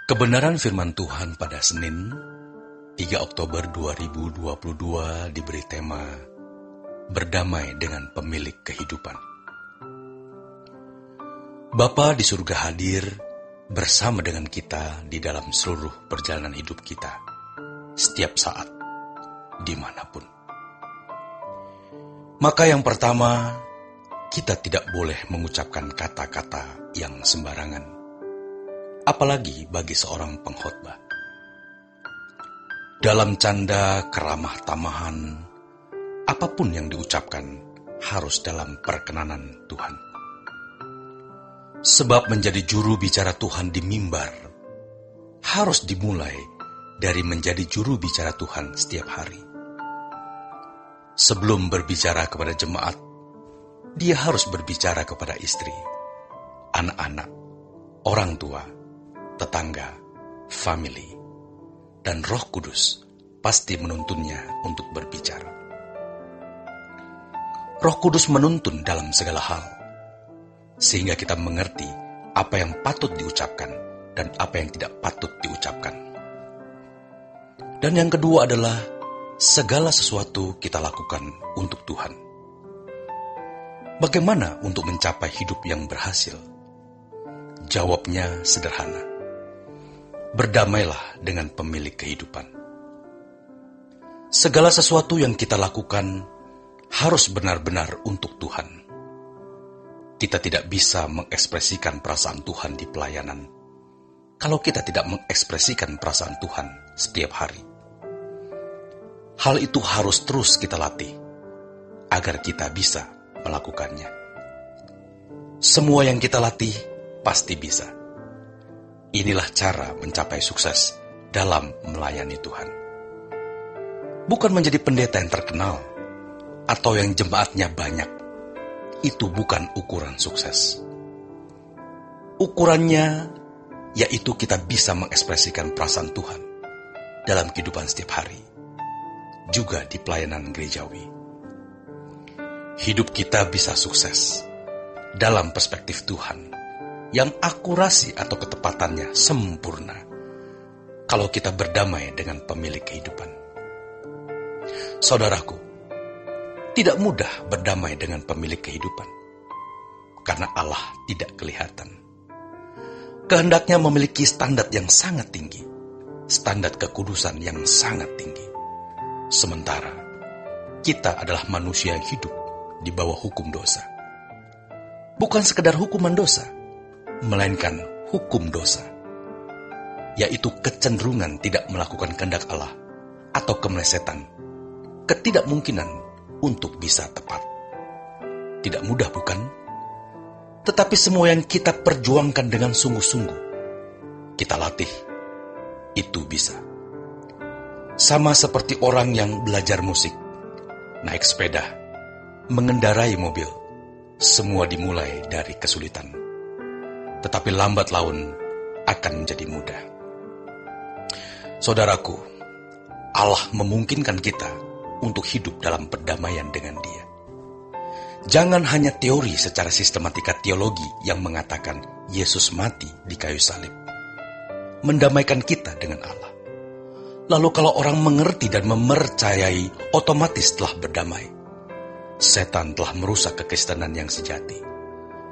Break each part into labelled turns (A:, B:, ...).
A: Kebenaran firman Tuhan pada Senin, 3 Oktober 2022 diberi tema Berdamai dengan Pemilik Kehidupan. Bapa di surga hadir bersama dengan kita di dalam seluruh perjalanan hidup kita, setiap saat, dimanapun. Maka yang pertama, kita tidak boleh mengucapkan kata-kata yang sembarangan, apalagi bagi seorang pengkhotbah. Dalam canda keramah tamahan, apapun yang diucapkan harus dalam perkenanan Tuhan. Sebab menjadi juru bicara Tuhan di mimbar harus dimulai dari menjadi juru bicara Tuhan setiap hari. Sebelum berbicara kepada jemaat, dia harus berbicara kepada istri, anak-anak, orang tua, tetangga, family, dan Roh Kudus pasti menuntunnya untuk berbicara. Roh Kudus menuntun dalam segala hal, sehingga kita mengerti apa yang patut diucapkan dan apa yang tidak patut diucapkan. Dan yang kedua adalah segala sesuatu kita lakukan untuk Tuhan. Bagaimana untuk mencapai hidup yang berhasil? Jawabnya sederhana. Berdamailah dengan pemilik kehidupan. Segala sesuatu yang kita lakukan harus benar-benar untuk Tuhan. Kita tidak bisa mengekspresikan perasaan Tuhan di pelayanan kalau kita tidak mengekspresikan perasaan Tuhan setiap hari. Hal itu harus terus kita latih agar kita bisa melakukannya. Semua yang kita latih pasti bisa. Inilah cara mencapai sukses dalam melayani Tuhan. Bukan menjadi pendeta yang terkenal atau yang jemaatnya banyak. Itu bukan ukuran sukses. Ukurannya yaitu kita bisa mengekspresikan perasaan Tuhan dalam kehidupan setiap hari, juga di pelayanan gerejawi. Hidup kita bisa sukses dalam perspektif Tuhan yang akurasi atau ketepatannya sempurna kalau kita berdamai dengan pemilik kehidupan. Saudaraku, tidak mudah berdamai dengan pemilik kehidupan karena Allah tidak kelihatan. Kehendaknya memiliki standar yang sangat tinggi, standar kekudusan yang sangat tinggi. Sementara kita adalah manusia yang hidup di bawah hukum dosa. Bukan sekedar hukuman dosa, melainkan hukum dosa, yaitu kecenderungan tidak melakukan kehendak Allah atau kemelesetan, ketidakmungkinan untuk bisa tepat. Tidak mudah, bukan? Tetapi semua yang kita perjuangkan dengan sungguh-sungguh, kita latih, itu bisa. Sama seperti orang yang belajar musik, naik sepeda, mengendarai mobil, semua dimulai dari kesulitan. Tetapi lambat laun akan menjadi mudah. Saudaraku, Allah memungkinkan kita untuk hidup dalam perdamaian dengan Dia. Jangan hanya teori secara sistematika teologi yang mengatakan Yesus mati di kayu salib, mendamaikan kita dengan Allah. Lalu kalau orang mengerti dan mempercayai, otomatis telah berdamai. Setan telah merusak kekristenan yang sejati.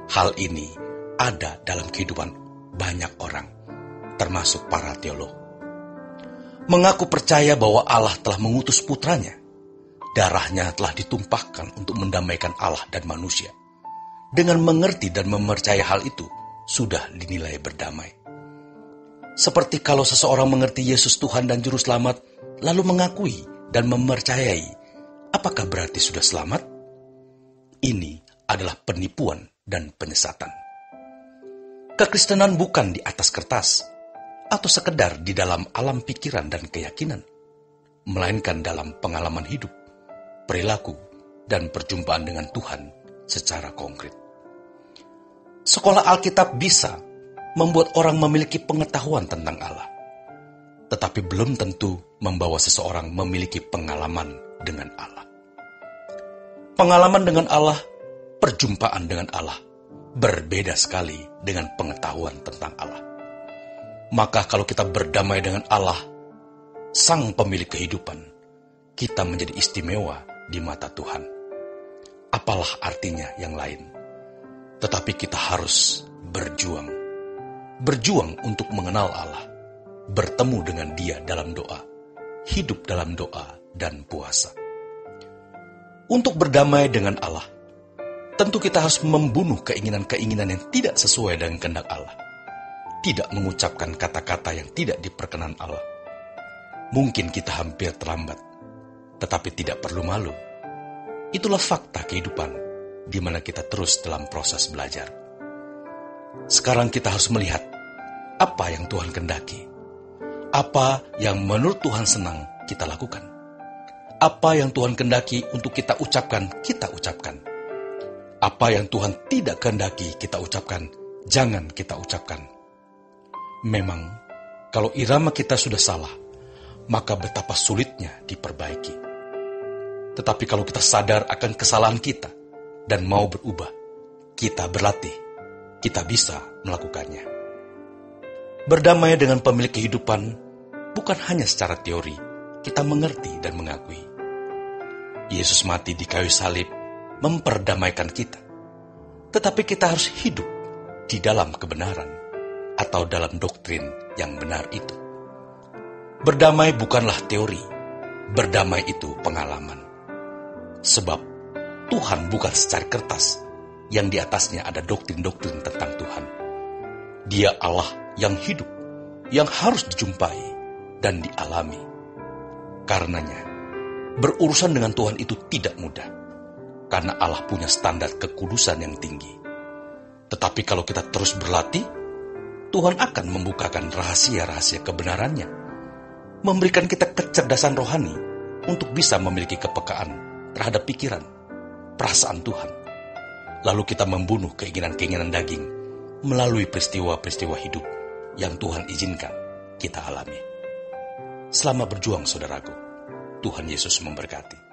A: Hal ini ada dalam kehidupan banyak orang, termasuk para teolog. Mengaku percaya bahwa Allah telah mengutus putranya. Darahnya telah ditumpahkan untuk mendamaikan Allah dan manusia. Dengan mengerti dan mempercayai hal itu, sudah dinilai berdamai. Seperti kalau seseorang mengerti Yesus Tuhan dan Juru Selamat, lalu mengakui dan mempercayai, apakah berarti sudah selamat? Ini adalah penipuan dan penyesatan. Kekristenan bukan di atas kertas, atau sekedar di dalam alam pikiran dan keyakinan, melainkan dalam pengalaman hidup, perilaku, dan perjumpaan dengan Tuhan secara konkret. Sekolah Alkitab bisa membuat orang memiliki pengetahuan tentang Allah, tetapi belum tentu membawa seseorang memiliki pengalaman dengan Allah. Pengalaman dengan Allah, perjumpaan dengan Allah, berbeda sekali dengan pengetahuan tentang Allah. Maka kalau kita berdamai dengan Allah, Sang Pemilik kehidupan, kita menjadi istimewa di mata Tuhan. Apalah artinya yang lain? Tetapi kita harus berjuang. Berjuang untuk mengenal Allah, bertemu dengan Dia dalam doa, hidup dalam doa dan puasa. Untuk berdamai dengan Allah, tentu kita harus membunuh keinginan-keinginan yang tidak sesuai dengan kehendak Allah. Tidak mengucapkan kata-kata yang tidak diperkenan Allah. Mungkin kita hampir terlambat, tetapi tidak perlu malu. Itulah fakta kehidupan, di mana kita terus dalam proses belajar. Sekarang kita harus melihat apa yang Tuhan kehendaki. Apa yang menurut Tuhan senang kita lakukan. Apa yang Tuhan kehendaki untuk kita ucapkan, kita ucapkan. Apa yang Tuhan tidak kehendaki kita ucapkan, jangan kita ucapkan. Memang, kalau irama kita sudah salah, maka betapa sulitnya diperbaiki. Tetapi kalau kita sadar akan kesalahan kita dan mau berubah, kita berlatih, kita bisa melakukannya. Berdamai dengan Pemilik kehidupan bukan hanya secara teori, kita mengerti dan mengakui. Yesus mati di kayu salib memperdamaikan kita. Tetapi kita harus hidup di dalam kebenaran atau dalam doktrin yang benar itu. Berdamai bukanlah teori, berdamai itu pengalaman. Sebab Tuhan bukan secari kertas yang di atasnya ada doktrin-doktrin tentang Tuhan. Dia Allah yang hidup, yang harus dijumpai dan dialami. Karenanya, berurusan dengan Tuhan itu tidak mudah, karena Allah punya standar kekudusan yang tinggi. Tetapi kalau kita terus berlatih, Tuhan akan membukakan rahasia-rahasia kebenarannya, memberikan kita kecerdasan rohani untuk bisa memiliki kepekaan terhadap pikiran, perasaan Tuhan. Lalu kita membunuh keinginan-keinginan daging melalui peristiwa-peristiwa hidup yang Tuhan izinkan kita alami. Selamat berjuang, saudaraku. Tuhan Yesus memberkati.